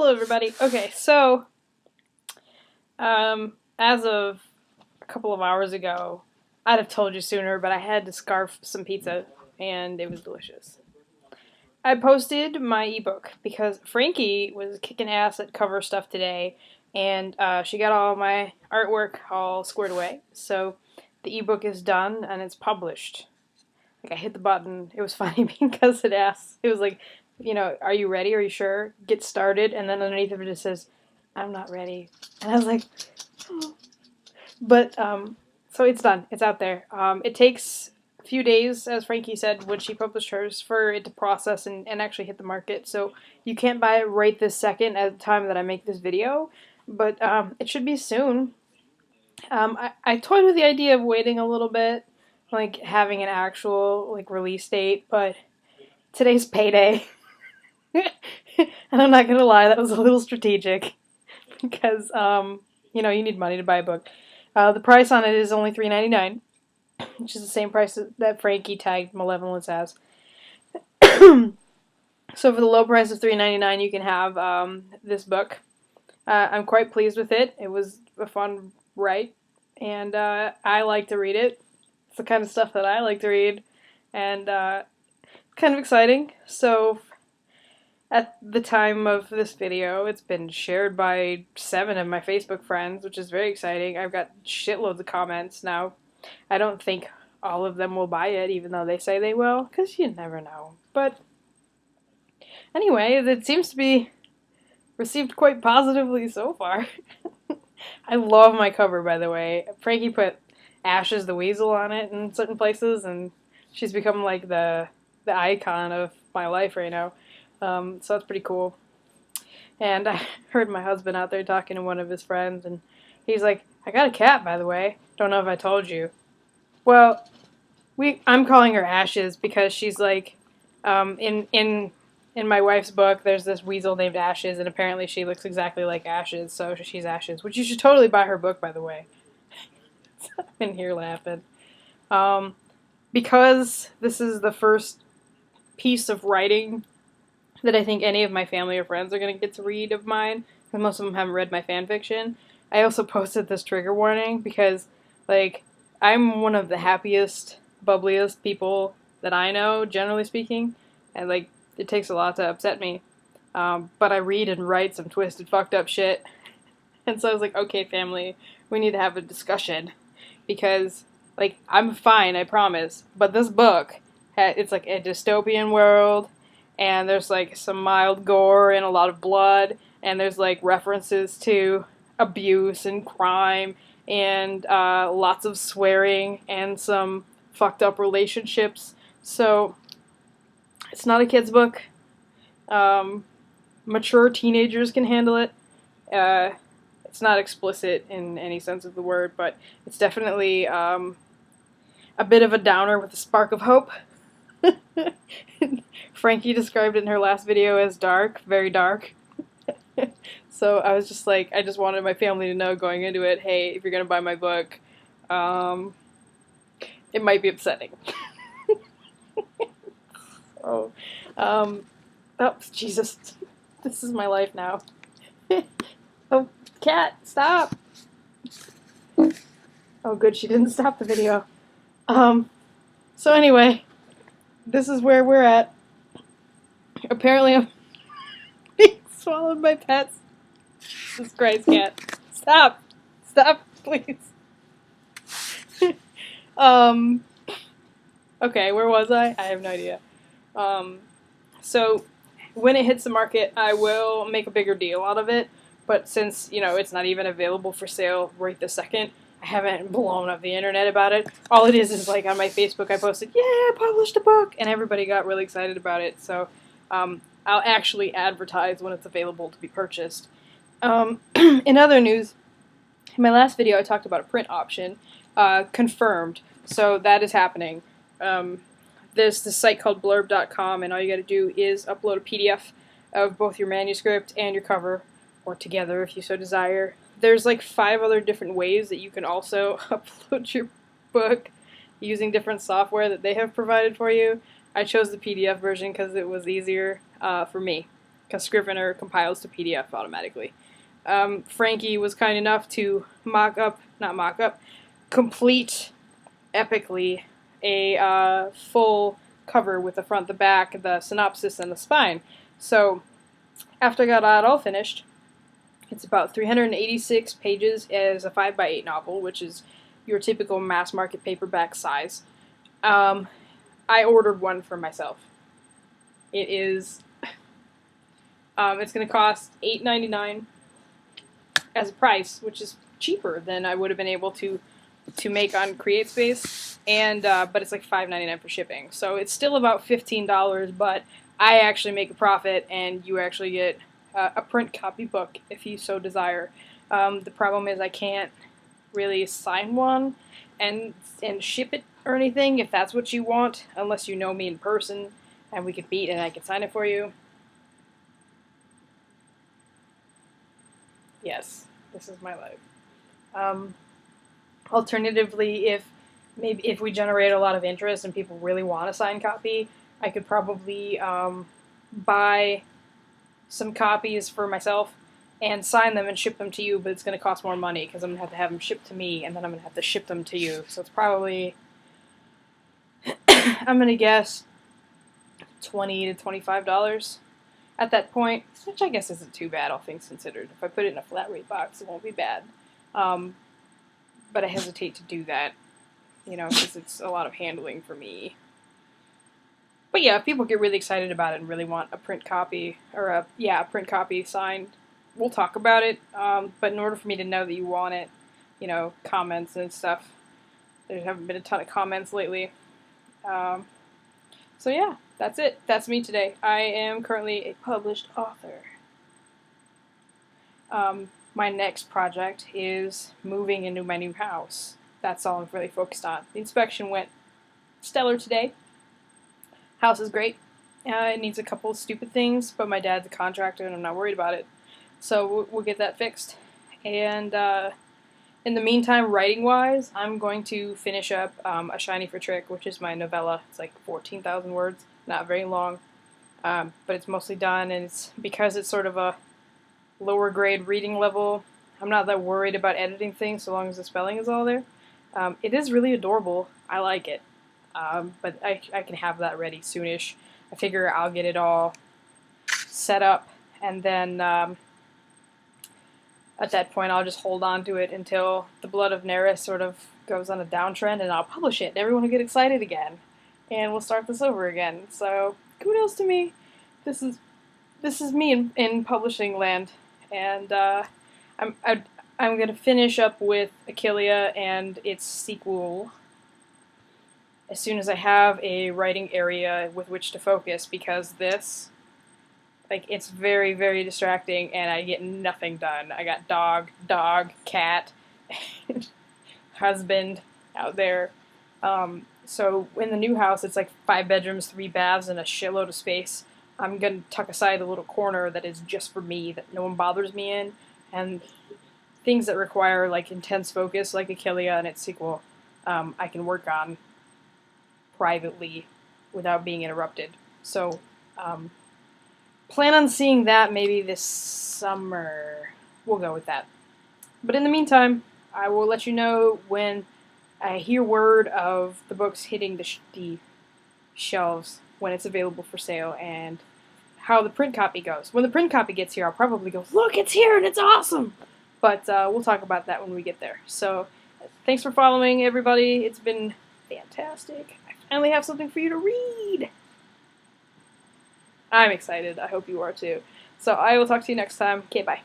Hello, everybody. Okay, so as of a couple of hours ago, I'd have told you sooner, but I had to scarf some pizza, and it was delicious. I posted my ebook because Frankie was kicking ass at cover stuff today, and she got all my artwork all squared away. So the ebook is done and it's published. Like I hit the button. It was funny because it asked. It was like, are you ready? Are you sure? Get started, and then underneath of it says, "I'm not ready." And I was like, oh. But so it's done. It's out there. It takes a few days, as Frankie said, when she published hers, for it to process and actually hit the market. So you can't buy it right this second at the time that I make this video, but it should be soon. I toyed with the idea of waiting a little bit, like having an actual like release date, but today's payday. And I'm not gonna lie, that was a little strategic because you need money to buy a book. The price on it is only $3.99, which is the same price that Frankie tagged Malevolence as. So for the low price of $3.99, you can have this book. I'm quite pleased with it. It was a fun write, and I like to read it. It's the kind of stuff that I like to read, and kind of exciting. So at the time of this video, it's been shared by 7 of my Facebook friends, which is very exciting. I've got shitloads of comments now. I don't think all of them will buy it, even though they say they will, because you never know. But anyway, it seems to be received quite positively so far. I love my cover, by the way. Frankie put Ashes the Weasel on it in certain places, and she's become like the icon of my life right now. So that's pretty cool. And I heard my husband out there talking to one of his friends, and he's like, "I got a cat, by the way. Don't know if I told you." Well, I'm calling her Ashes because she's like, in my wife's book, there's this weasel named Ashes, and apparently she looks exactly like Ashes, so she's Ashes. Which you should totally buy her book, by the way. I'm in here laughing. Because this is the first piece of writing that I think any of my family or friends are going to get to read of mine, because most of them haven't read my fan fiction. I also posted this trigger warning because, like, I'm one of the happiest, bubbliest people that I know, generally speaking, and, like, it takes a lot to upset me. But I read and write some twisted, fucked up shit. And so I was like, okay, family, we need to have a discussion. Because, like, I'm fine, I promise. But this book, it's like a dystopian world, and there's like some mild gore and a lot of blood, and there's like references to abuse and crime, and lots of swearing and some fucked up relationships. So it's not a kid's book. Mature teenagers can handle it. It's not explicit in any sense of the word, but it's definitely a bit of a downer with a spark of hope. Frankie described it in her last video as dark, very dark. So I was just like, I just wanted my family to know going into it, hey, if you're gonna buy my book, it might be upsetting. Oh, Jesus, this is my life now. Oh, cat, stop! Oh, good, she didn't stop the video. So anyway, this is where we're at. Apparently I'm being swallowed by pets. Jesus Christ, cat. Stop! Stop, please. Okay, where was I? I have no idea. So when it hits the market, I will make a bigger deal out of it, but since, it's not even available for sale right this second, I haven't blown up the internet about it. All it is like on my Facebook I posted, yeah, I published a book, and everybody got really excited about it, so I'll actually advertise when it's available to be purchased. In other news, in my last video I talked about a print option, confirmed, so that is happening. There's this site called blurb.com, and all you gotta do is upload a PDF of both your manuscript and your cover, or together if you so desire. There's like 5 other different ways that you can also upload your book using different software that they have provided for you. I chose the PDF version because it was easier for me. because Scrivener compiles to PDF automatically. Frankie was kind enough to complete epically a full cover with the front, the back, the synopsis, and the spine. So after I got that all finished, it's about 386 pages as a 5x8 novel, which is your typical mass market paperback size. I ordered one for myself. It is, it's going to cost $8.99 as a price, which is cheaper than I would have been able to make on CreateSpace, and but it's like $5.99 for shipping. So it's still about $15, but I actually make a profit, and you actually get a print copy book if you so desire. The problem is I can't really sign one and ship it or anything if that's what you want, unless you know me in person and we could meet and I could sign it for you. Yes, this is my life. Alternatively, if we generate a lot of interest and people really want a signed copy, I could probably buy some copies for myself and sign them and ship them to you, but it's going to cost more money because I'm going to have them shipped to me, and then I'm going to have to ship them to you. So it's probably, I'm going to guess, $20 to $25 at that point, which I guess isn't too bad, all things considered. If I put it in a flat rate box, it won't be bad. But I hesitate to do that, because it's a lot of handling for me. But yeah, if people get really excited about it and really want a print copy, or a print copy signed, we'll talk about it. But in order for me to know that you want it, comments and stuff, there haven't been a ton of comments lately. So yeah, that's it. That's me today. I am currently a published author. My next project is moving into my new house. That's all I'm really focused on. The inspection went stellar today. House is great. It needs a couple of stupid things, but my dad's a contractor and I'm not worried about it. So we'll get that fixed. And in the meantime, writing-wise, I'm going to finish up A Shiny for Trick, which is my novella. It's like 14,000 words, not very long, but it's mostly done, and because it's sort of a lower grade reading level, I'm not that worried about editing things so long as the spelling is all there. It is really adorable. I like it. But I can have that ready soonish. I figure I'll get it all set up, and then at that point I'll just hold on to it until The Blood of Neris sort of goes on a downtrend, and I'll publish it. Everyone will get excited again, and we'll start this over again. So kudos to me. This is me in publishing land, and I'm gonna finish up with Achillea and its sequel as soon as I have a writing area with which to focus, because this, it's very, very distracting, and I get nothing done. I got dog, cat, husband out there. So in the new house, it's like 5 bedrooms, 3 baths, and a shitload of space. I'm going to tuck aside a little corner that is just for me, that no one bothers me in, and things that require intense focus, like Achillea and its sequel, I can work on privately without being interrupted. So plan on seeing that maybe this summer. We'll go with that. But in the meantime, I will let you know when I hear word of the books hitting the shelves, when it's available for sale, and how the print copy goes. When the print copy gets here, I'll probably go, look, it's here and it's awesome! But we'll talk about that when we get there. So thanks for following, everybody. It's been fantastic. I finally have something for you to read. I'm excited. I hope you are too. So I will talk to you next time. Okay, bye.